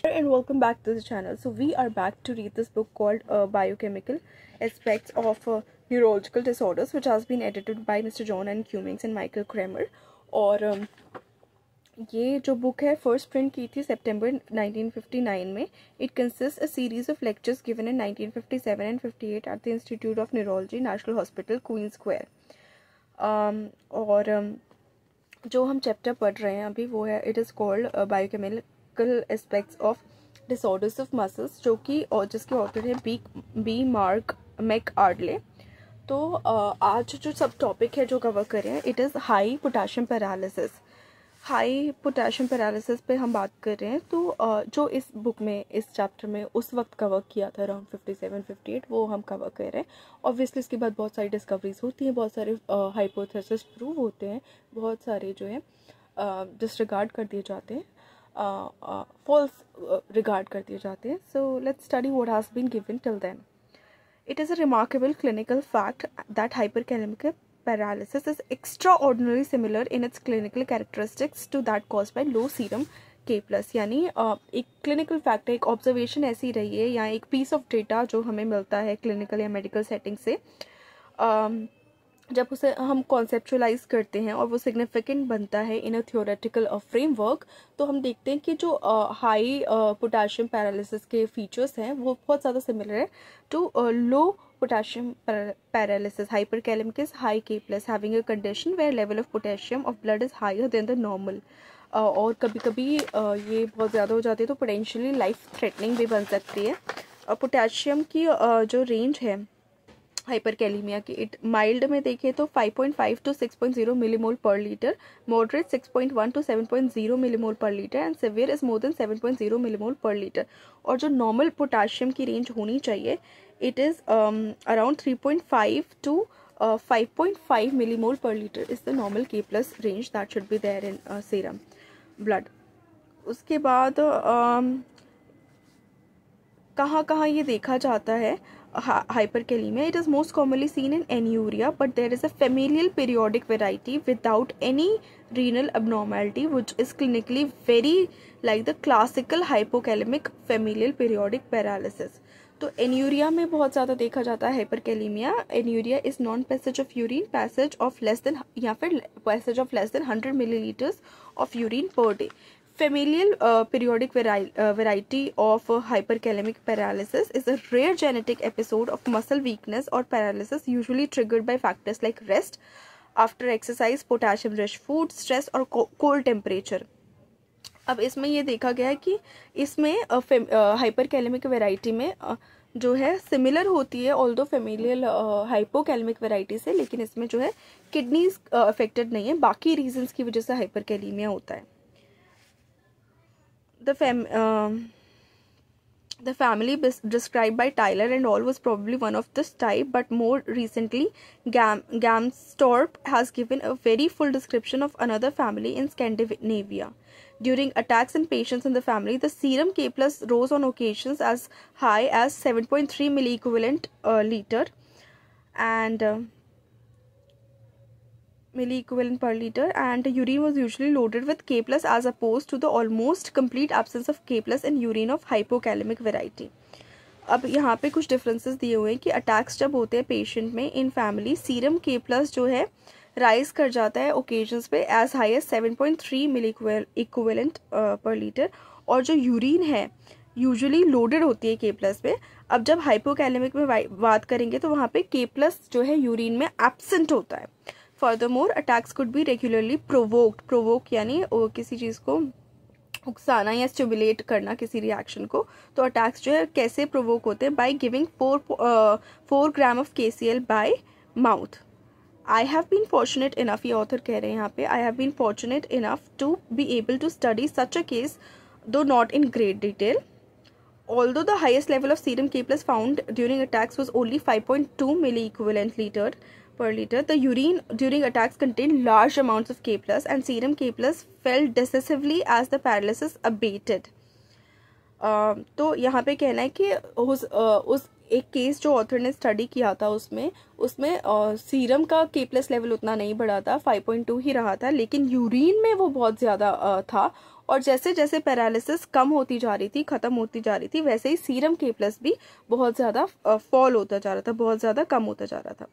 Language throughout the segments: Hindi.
And welcome back to the channel. So we are back to read this book called Biochemical Aspects of Neurological Disorders, which has been edited by Mr. John N. Cummings and Michael Kremer. और ये जो बुक है फर्स्ट प्रिंट की थी सितंबर 1959 में. It consist a series of lectures given in 1957 and 58 at the institute of neurology, national hospital, queen square. और जो हम चैप्टर पढ़ रहे हैं अभी वो है it is called biochemical aspects of disorders of muscles, जो कि और जिसके ऑथर है बी मार्क मैकआर्डले. तो आज जो सब टॉपिक है जो कवर कर रहे हैं it is high potassium paralysis. High potassium paralysis पे हम बात कर रहे हैं. तो जो इस बुक में इस चैप्टर में उस वक्त कवर किया था अराउंड 57-58 वो हम कवर कर रहे हैं. ऑब्वियसली इसके बाद बहुत सारी डिस्कवरीज होती हैं, बहुत सारे हाइपोथेसिस प्रूव होते हैं, बहुत सारे जो है डिसरिगार्ड कर दिए जाते हैं, फॉल्स रिगार्ड कर दिए जाते हैं. So let's study what has been given till then. It is a remarkable clinical fact that hyperkalemic paralysis is extraordinarily similar in its clinical characteristics to that caused by low serum K+. यानी एक क्लिनिकल फैक्ट है, एक ऑब्जर्वेशन ऐसी रही है या एक पीस ऑफ डेटा जो हमें मिलता है क्लिनिकल या मेडिकल सेटिंग से, जब उसे हम कॉन्सेप्चुअलाइज करते हैं और वो सिग्निफिकेंट बनता है इन अ थियोरेटिकल फ्रेमवर्क, तो हम देखते हैं कि जो हाई पोटेशियम पैरालिसिस के फीचर्स हैं वो बहुत ज़्यादा सिमिलर है to low potassium paralysis. Hyperkalemic is high K+ having a condition where level of potassium of blood is higher than the normal. और कभी कभी ये बहुत ज़्यादा हो जाती है तो पोटेंशियली लाइफ थ्रेटनिंग भी बन सकती है. पोटेशियम की जो रेंज है हाइपरकैलेमिया की, इट माइल्ड में देखें तो 5.5 to 6.0 millimole per litre, moderate 6.1 to 7.0 millimole per litre and severe is more than 7.0 millimole per litre. और जो नॉर्मल पोटेशियम की रेंज होनी चाहिए it is around 3.5 to 5.5 millimole per litre is the normal K+ range that should be there in serum blood. उसके बाद कहाँ ये देखा जाता है hyperkalemia. It is most commonly seen in anuria, but there is a familial periodic variety without any renal abnormality which is clinically very like the classical hypokalemic familial periodic paralysis. तो एन्यूरिया में बहुत ज़्यादा देखा जाता है hyperkalaemia. Anuria is non passage of urine, passage of less than या फिर passage of less than 100 millilitres of urine per day. Familial periodic variety of hyperkalemic paralysis is a rare genetic episode of muscle weakness or paralysis usually triggered by factors like rest after exercise, potassium rich food, stress और cold temperature. अब इसमें ये देखा गया है कि इसमें हाइपरकैलेमिक वेराइटी में जो है सिमिलर होती है ऑल्दो फेमिलियल हाइपोकैलेमिक वेराइटी से, लेकिन इसमें जो है किडनीज अफेक्टेड नहीं है, बाकी रीजंस की वजह से हाइपरकैलेमिया होता है. The family described by Tyler and all was probably one of this type, but more recently Gamstorp has given a very full description of another family in Scandinavia. During attacks in patients in the family, the serum K+ rose on occasions as high as 7.3 milliequivalent liter and milliequivalent per liter, and urine was usually loaded with K+ as opposed to the almost complete absence of K+ in urine of hypokalemic variety. अब यहाँ पे कुछ डिफरेंसेस दिए हुए हैं कि अटैक्स जब होते हैं पेशेंट में इन फैमिली, सीरम K+ जो है राइज कर जाता है ओकेजन्स पे एज हाई एज 7.3 मिलीक्विवेलेंट पर लीटर, और जो यूरिन है यूजुअली लोडेड होती है K+ पे. अब जब हाइपोकैलेमिक में बात करेंगे तो वहाँ पे K+ जो है यूरिन में एब्सेंट होता है. Furthermore, attacks could be regularly provoked. Provoke यानी किसी चीज़ को उकसाना या स्टिमुलेट करना किसी रिएक्शन को. तो अटैक्स जो है कैसे प्रोवोक होते हैं? By giving 4 gram of KCl by mouth. I have been fortunate enough, ये ऑथर कह रहे हैं यहाँ पे, I have been fortunate enough to be able to study such a case though not in great detail. Although the highest level of serum K+ found during attacks was only 5.2 milliequivalent liter per liter, the urine during attacks contained large amounts of K+ and serum K+ fell decisively as the paralysis abated. तो यहाँ पे कहना है कि उस एक केस जो ऑथर ने स्टडी किया था उसमें सीरम का K+ लेवल उतना नहीं बढ़ा था, 5.2 ही रहा था, लेकिन यूरिन में वो बहुत ज़्यादा था और जैसे जैसे पैरालिसिस कम होती जा रही थी, ख़त्म होती जा रही थी, वैसे ही सीरम K+ भी बहुत ज़्यादा फॉल होता जा रहा था, बहुत ज़्यादा कम होता जा रहा था.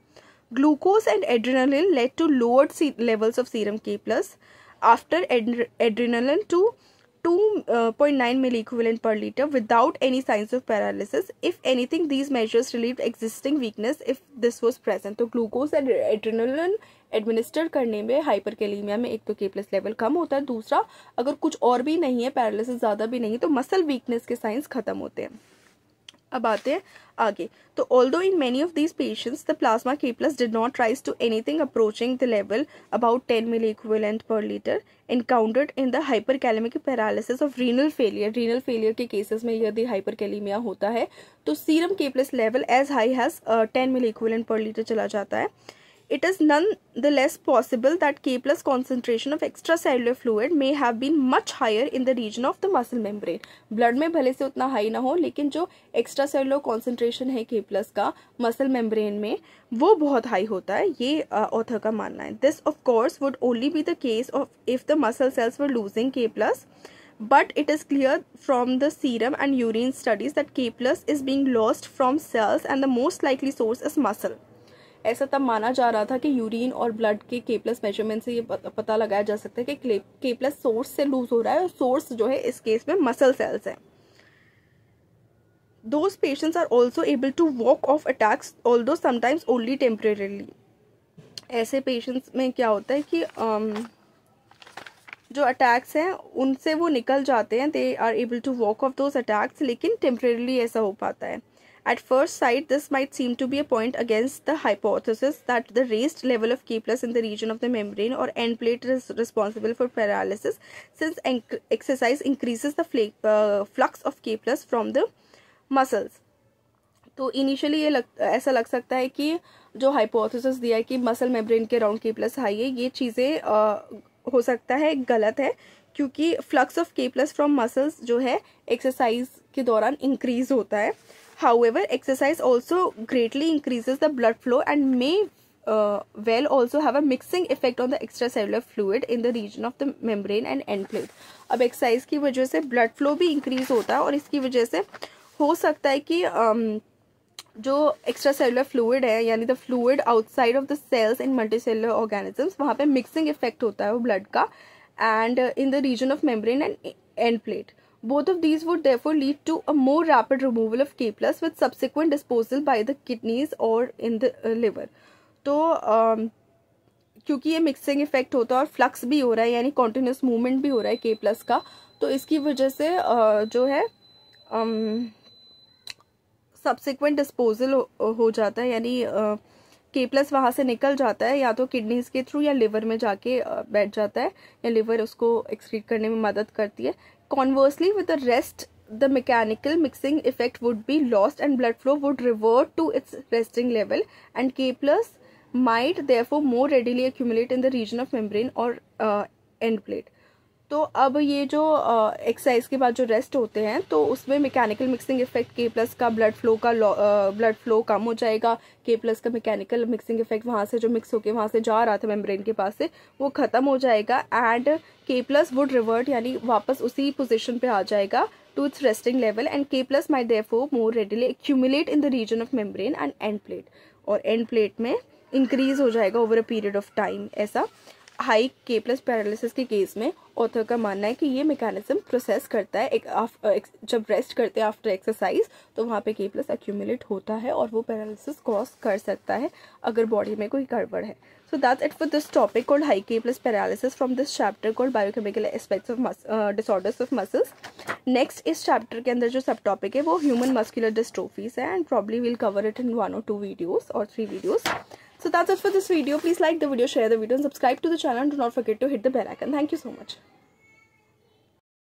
Glucose and adrenaline led to lowered levels of serum K+ after adrenaline to 2.9 milliequivalent per liter without any signs of paralysis. If anything, these measures relieved existing weakness if this was present. तो ग्लूकोज एंड एड्रेनलिन एडमिनिस्टर करने में हाइपरकैलेमिया में एक तो K+ लेवल कम होता है, दूसरा अगर कुछ और भी नहीं है, पैरालिसिस ज़्यादा भी नहीं है, तो मसल वीकनेस के साइंस खत्म होते हैं. अब आते हैं आगे. तो although in many of these patients the plasma K+ did not rise to anything approaching the level about 10 milliequivalent per liter encountered in the hyperkalemic paralysis of renal failure के cases में यदि hyperkalemia होता है तो serum K+ level as high as 10 milliequivalent per liter चला जाता है. It is nonetheless possible that K+ concentration of extracellular fluid may have been much higher in the region of the muscle membrane. Blood में भले से उतना हाई ना हो, लेकिन जो extracellular concentration है K+ का muscle membrane में वो बहुत हाई होता है, ये ऑथर का मानना है. This of course would only be the case of if the muscle cells were losing K+. But it is clear from the serum and urine studies that K+ is being lost from cells and the most likely source is muscle. ऐसा तब माना जा रहा था कि यूरिन और ब्लड के K+ मेजरमेंट से ये पता लगाया जा सकता है कि K+ सोर्स से लूज हो रहा है, और सोर्स जो है इस केस में मसल सेल्स हैं. Those patients are also able to walk off attacks, although sometimes only temporarily. ऐसे पेशेंट्स में क्या होता है कि जो अटैक्स हैं उनसे वो निकल जाते हैं, they are able to walk off those attacks, लेकिन टेम्परेरली ऐसा हो पाता है. At first sight, this might seem to be a point against the hypothesis that the raised level of K+ in the region of the membrane or end plate is responsible for paralysis, since exercise increases the flux of K+ from the muscles. तो इनिशियली ऐसा लग सकता है कि जो हाइपोथेसिस दिया है कि मसल मेम्ब्रेन के अराउंड K+ हाई है, ये चीज़ें हो सकता है गलत है, क्योंकि flux of K+ from muscles जो है एक्सरसाइज के दौरान इंक्रीज होता है. However, exercise also greatly increases the blood flow and may well also have a mixing effect on the extracellular fluid in the region of the membrane and end plate. अब एक्सरसाइज की वजह से ब्लड फ्लो भी इंक्रीज होता है, और इसकी वजह से हो सकता है कि जो एक्स्ट्रा सेलुलर फ्लूइड है, यानी the fluid outside of the cells in multicellular organisms, वहाँ पे मिक्सिंग इफेक्ट होता है वो ब्लड का, and in the region of membrane and end plate. Both of these would therefore lead to a more rapid removal of K+ with subsequent disposal by the kidneys or in the liver. तो क्योंकि ये मिक्सिंग इफेक्ट होता है और फ्लक्स भी हो रहा है, यानी कॉन्टिन्यूस मूवमेंट भी हो रहा है K+ का, तो इसकी वजह से जो है सब्सिक्वेंट डिस्पोजल हो जाता है, यानी K+ वहाँ से निकल जाता है, या तो किडनीज के थ्रू या लिवर में जाके बैठ जाता है, या लिवर उसको एक्सक्रीट करने में मदद करती है. Conversely, with the rest, the mechanical mixing effect would be lost and blood flow would revert to its resting level, and K+ might therefore more readily accumulate in the region of membrane or end plate. तो अब ये जो एक्सरसाइज के बाद जो रेस्ट होते हैं, तो उसमें मैकेनिकल मिक्सिंग इफेक्ट K+ का ब्लड फ्लो कम हो जाएगा. K+ का मैकेनिकल मिक्सिंग इफेक्ट वहाँ से जो मिक्स होके वहाँ से जा रहा था मेम्ब्रेन के पास से, वो ख़त्म हो जाएगा, एंड K+ वुड रिवर्ट, यानी वापस उसी पोजिशन पे आ जाएगा to its resting level, and K+ might therefore more readily accumulate in the region of membrane and end plate, और एंड प्लेट में इंक्रीज हो जाएगा over a period of time. ऐसा हाई K+ पैरालिसिस के केस में ऑथर का मानना है कि ये मैकेनिज्म प्रोसेस करता है. जब रेस्ट करते हैं आफ्टर एक्सरसाइज, तो वहाँ पे K+ एक्यूमुलेट होता है और वो पैरालिसिस कॉज कर सकता है अगर बॉडी में कोई गड़बड़ है. So that's it for this topic called high K+ paralysis from this chapter called biochemical aspects of disorders of muscles. Next इस चैप्टर के अंदर जो सब टॉपिक है वो ह्यूमन मस्कुलर डिस्ट्रोफीज है, and probably will cover it in 1 or 2 videos or 3 videos. So that's it for this video. Please like the video, share the video, and subscribe to the channel, and do not forget to hit the bell icon. Thank you so much.